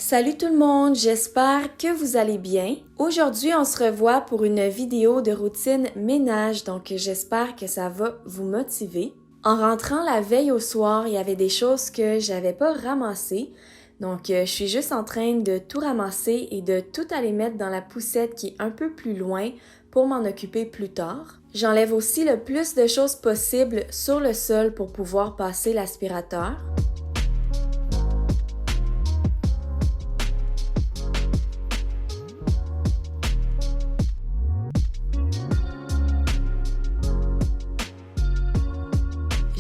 Salut tout le monde, j'espère que vous allez bien. Aujourd'hui, on se revoit pour une vidéo de routine ménage, donc j'espère que ça va vous motiver. En rentrant la veille au soir, il y avait des choses que j'avais pas ramassées, donc je suis juste en train de tout ramasser et de tout aller mettre dans la poussette qui est un peu plus loin pour m'en occuper plus tard. J'enlève aussi le plus de choses possible sur le sol pour pouvoir passer l'aspirateur.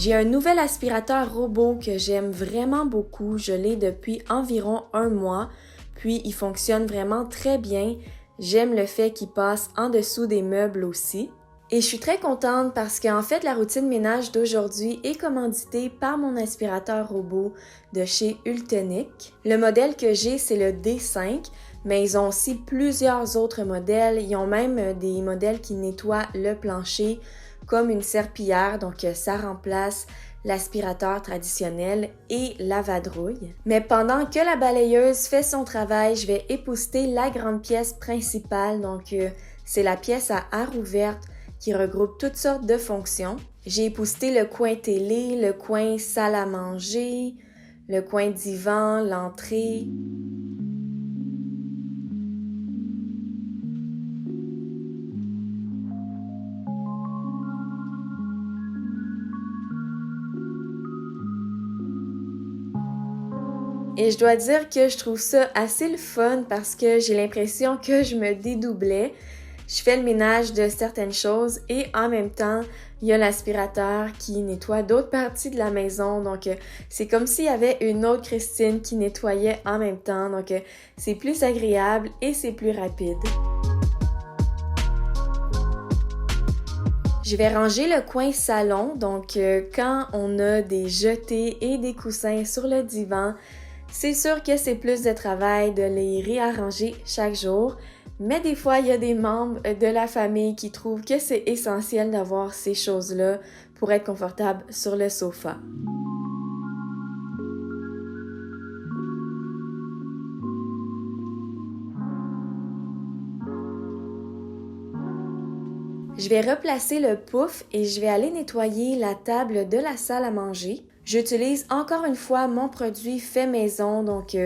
J'ai un nouvel aspirateur robot que j'aime vraiment beaucoup. Je l'ai depuis environ un mois, puis il fonctionne vraiment très bien. J'aime le fait qu'il passe en dessous des meubles aussi. Et je suis très contente parce qu'en fait, la routine ménage d'aujourd'hui est commanditée par mon aspirateur robot de chez Ultenic. Le modèle que j'ai, c'est le D5, mais ils ont aussi plusieurs autres modèles. Ils ont même des modèles qui nettoient le plancher comme une serpillière, donc ça remplace l'aspirateur traditionnel et la vadrouille. Mais pendant que la balayeuse fait son travail, je vais épousseter la grande pièce principale, donc c'est la pièce à aire ouverte qui regroupe toutes sortes de fonctions. J'ai épousseté le coin télé, le coin salle à manger, le coin divan, l'entrée. Et je dois dire que je trouve ça assez le fun parce que j'ai l'impression que je me dédoublais. Je fais le ménage de certaines choses et en même temps, il y a l'aspirateur qui nettoie d'autres parties de la maison. Donc, c'est comme s'il y avait une autre Christine qui nettoyait en même temps. Donc, c'est plus agréable et c'est plus rapide. Je vais ranger le coin salon. Donc, quand on a des jetés et des coussins sur le divan, c'est sûr que c'est plus de travail de les réarranger chaque jour, mais des fois, il y a des membres de la famille qui trouvent que c'est essentiel d'avoir ces choses-là pour être confortable sur le sofa. Je vais replacer le pouf et je vais aller nettoyer la table de la salle à manger. J'utilise encore une fois mon produit fait maison, donc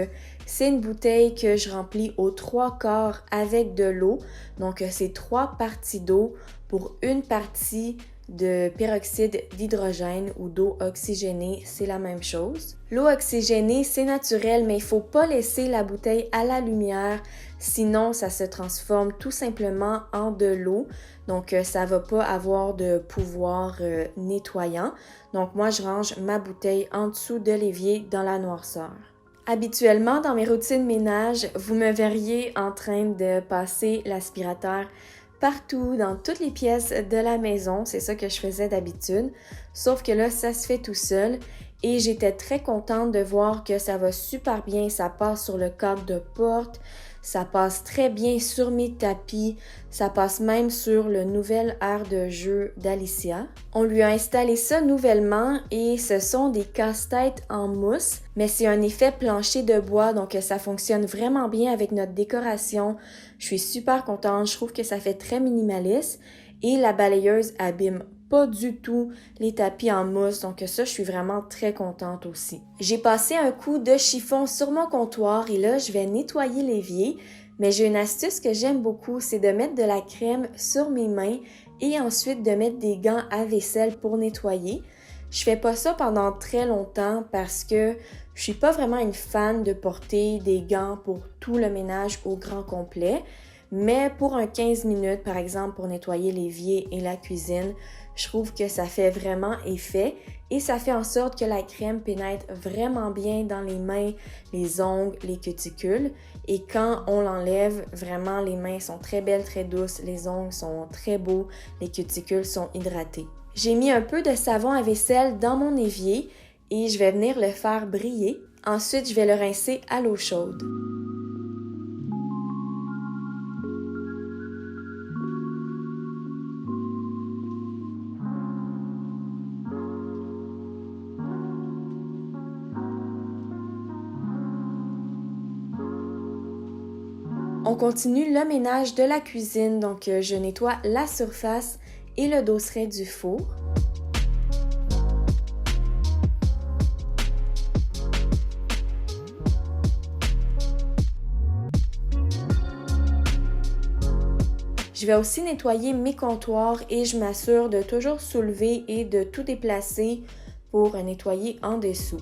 c'est une bouteille que je remplis aux 3/4 avec de l'eau. Donc c'est 3 parties d'eau pour une partie de peroxyde d'hydrogène ou d'eau oxygénée, c'est la même chose. L'eau oxygénée, c'est naturel, mais il faut pas laisser la bouteille à la lumière, sinon ça se transforme tout simplement en de l'eau. Donc ça va pas avoir de pouvoir nettoyant. Donc moi, je range ma bouteille en dessous de l'évier dans la noirceur. Habituellement, dans mes routines ménage, vous me verriez en train de passer l'aspirateur partout, dans toutes les pièces de la maison. C'est ça que je faisais d'habitude. Sauf que là, ça se fait tout seul. Et j'étais très contente de voir que ça va super bien. Ça passe sur le cadre de porte. Ça passe très bien sur mes tapis. Ça passe même sur le nouvel aire de jeu d'Alicia. On lui a installé ça nouvellement et ce sont des casse-têtes en mousse, mais c'est un effet plancher de bois, donc ça fonctionne vraiment bien avec notre décoration. Je suis super contente, je trouve que ça fait très minimaliste et la balayeuse abîme pas du tout les tapis en mousse, donc ça, je suis vraiment très contente aussi. J'ai passé un coup de chiffon sur mon comptoir et là, je vais nettoyer l'évier, mais j'ai une astuce que j'aime beaucoup, c'est de mettre de la crème sur mes mains et ensuite de mettre des gants à vaisselle pour nettoyer. Je fais pas ça pendant très longtemps parce que je suis pas vraiment une fan de porter des gants pour tout le ménage au grand complet, mais pour un 15 minutes, par exemple, pour nettoyer l'évier et la cuisine, je trouve que ça fait vraiment effet et ça fait en sorte que la crème pénètre vraiment bien dans les mains, les ongles, les cuticules. Et quand on l'enlève, vraiment les mains sont très belles, très douces, les ongles sont très beaux, les cuticules sont hydratées. J'ai mis un peu de savon à vaisselle dans mon évier et je vais venir le faire briller. Ensuite, je vais le rincer à l'eau chaude. On continue le ménage de la cuisine, donc je nettoie la surface et le dosseret du four. Je vais aussi nettoyer mes comptoirs et je m'assure de toujours soulever et de tout déplacer pour nettoyer en dessous.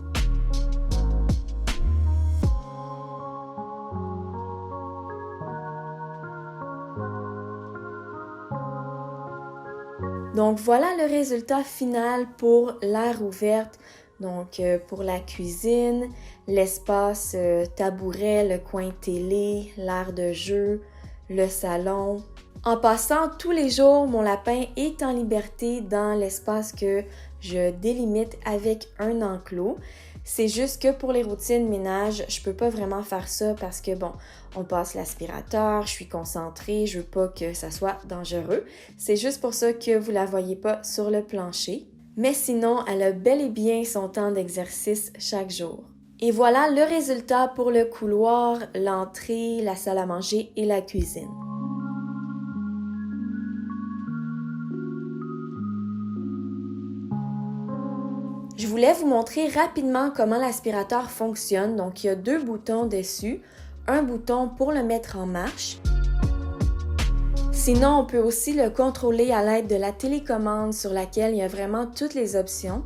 Donc voilà le résultat final pour l'aire ouverte. Donc pour la cuisine, l'espace tabouret, le coin télé, l'aire de jeu, le salon. En passant tous les jours, mon lapin est en liberté dans l'espace que je délimite avec un enclos. C'est juste que pour les routines ménage, je peux pas vraiment faire ça parce que bon, on passe l'aspirateur, je suis concentrée, je veux pas que ça soit dangereux. C'est juste pour ça que vous la voyez pas sur le plancher. Mais sinon, elle a bel et bien son temps d'exercice chaque jour. Et voilà le résultat pour le couloir, l'entrée, la salle à manger et la cuisine. Je voulais vous montrer rapidement comment l'aspirateur fonctionne. Donc, il y a 2 boutons dessus, un bouton pour le mettre en marche. Sinon, on peut aussi le contrôler à l'aide de la télécommande sur laquelle il y a vraiment toutes les options.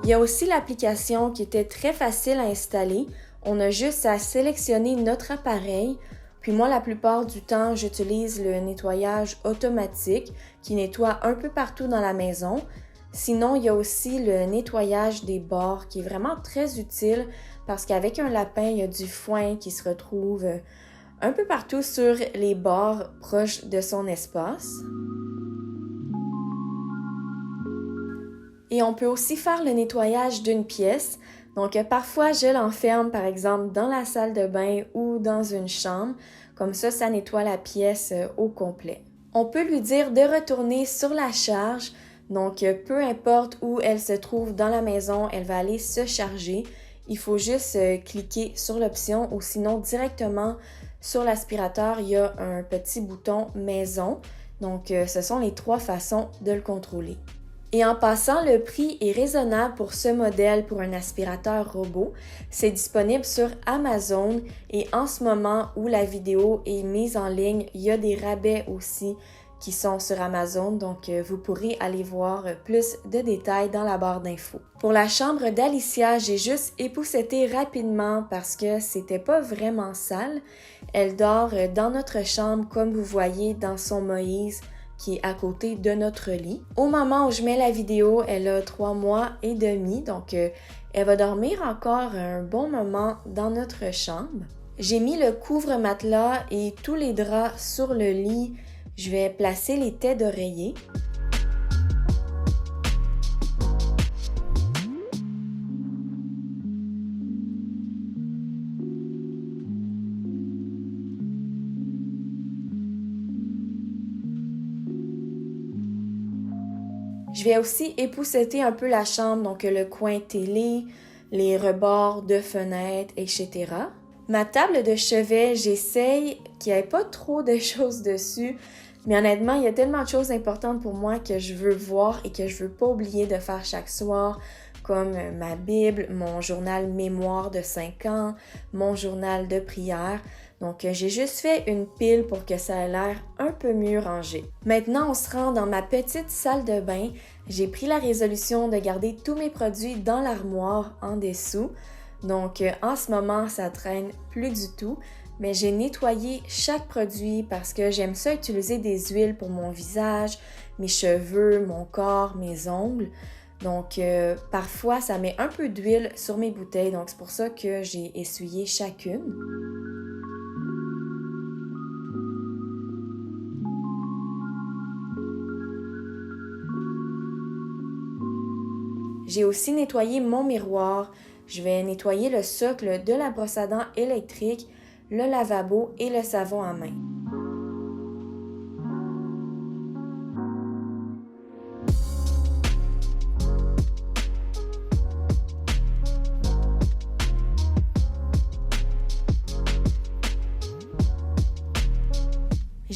Il y a aussi l'application qui était très facile à installer. On a juste à sélectionner notre appareil. Puis moi, la plupart du temps, j'utilise le nettoyage automatique qui nettoie un peu partout dans la maison. Sinon, il y a aussi le nettoyage des bords qui est vraiment très utile parce qu'avec un lapin, il y a du foin qui se retrouve un peu partout sur les bords proches de son espace. Et on peut aussi faire le nettoyage d'une pièce. Donc, parfois, je l'enferme, par exemple, dans la salle de bain ou dans une chambre. Comme ça nettoie la pièce au complet. On peut lui dire de retourner sur la charge. Donc, peu importe où elle se trouve dans la maison, elle va aller se charger. Il faut juste cliquer sur l'option ou sinon directement sur l'aspirateur, il y a un petit bouton maison. Donc, ce sont les 3 façons de le contrôler. Et en passant, le prix est raisonnable pour ce modèle pour un aspirateur robot. C'est disponible sur Amazon et en ce moment où la vidéo est mise en ligne, il y a des rabais aussi qui sont sur Amazon, donc vous pourrez aller voir plus de détails dans la barre d'infos. Pour la chambre d'Alicia, j'ai juste épousseté rapidement parce que c'était pas vraiment sale. Elle dort dans notre chambre comme vous voyez dans son Moïse qui est à côté de notre lit. Au moment où je mets la vidéo, elle a 3 mois et demi, donc elle va dormir encore un bon moment dans notre chambre. J'ai mis le couvre-matelas et tous les draps sur le lit. Je vais placer les têtes d'oreiller. Je vais aussi épousseter un peu la chambre, donc le coin télé, les rebords de fenêtres, etc. Ma table de chevet, j'essaye qu'il n'y ait pas trop de choses dessus, mais honnêtement, il y a tellement de choses importantes pour moi que je veux voir et que je veux pas oublier de faire chaque soir, comme ma Bible, mon journal mémoire de 5 ans, mon journal de prière. Donc, j'ai juste fait une pile pour que ça ait l'air un peu mieux rangé. Maintenant, on se rend dans ma petite salle de bain. J'ai pris la résolution de garder tous mes produits dans l'armoire en dessous. Donc, en ce moment, ça traîne plus du tout. Mais j'ai nettoyé chaque produit parce que j'aime ça utiliser des huiles pour mon visage, mes cheveux, mon corps, mes ongles. Donc, parfois, ça met un peu d'huile sur mes bouteilles. Donc, c'est pour ça que j'ai essuyé chacune. J'ai aussi nettoyé mon miroir. Je vais nettoyer le socle de la brosse à dents électrique, le lavabo et le savon à main.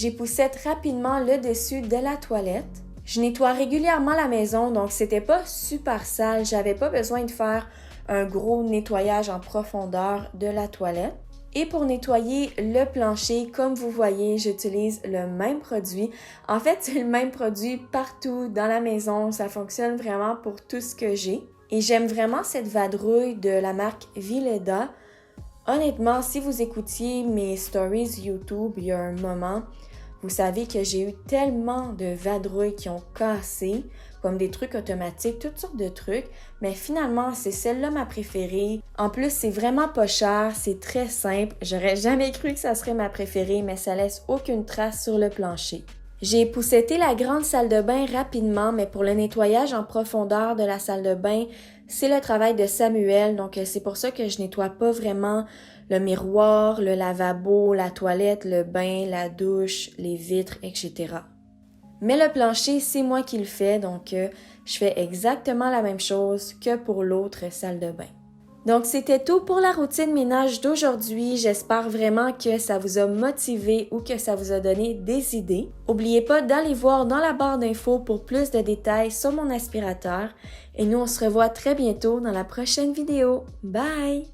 J'époussette rapidement le dessus de la toilette. Je nettoie régulièrement la maison, donc c'était pas super sale. J'avais pas besoin de faire un gros nettoyage en profondeur de la toilette. Et pour nettoyer le plancher, comme vous voyez, j'utilise le même produit. En fait, c'est le même produit partout dans la maison. Ça fonctionne vraiment pour tout ce que j'ai. Et j'aime vraiment cette vadrouille de la marque Vileda. Honnêtement, si vous écoutiez mes stories YouTube il y a un moment, vous savez que j'ai eu tellement de vadrouilles qui ont cassé, comme des trucs automatiques, toutes sortes de trucs, mais finalement, c'est celle-là ma préférée. En plus, c'est vraiment pas cher, c'est très simple. J'aurais jamais cru que ça serait ma préférée, mais ça laisse aucune trace sur le plancher. J'ai épousseté la grande salle de bain rapidement, mais pour le nettoyage en profondeur de la salle de bain, c'est le travail de Samuel, donc c'est pour ça que je nettoie pas vraiment le miroir, le lavabo, la toilette, le bain, la douche, les vitres, etc. Mais le plancher, c'est moi qui le fais, donc je fais exactement la même chose que pour l'autre salle de bain. Donc c'était tout pour la routine ménage d'aujourd'hui. J'espère vraiment que ça vous a motivé ou que ça vous a donné des idées. N'oubliez pas d'aller voir dans la barre d'infos pour plus de détails sur mon aspirateur. Et nous, on se revoit très bientôt dans la prochaine vidéo. Bye!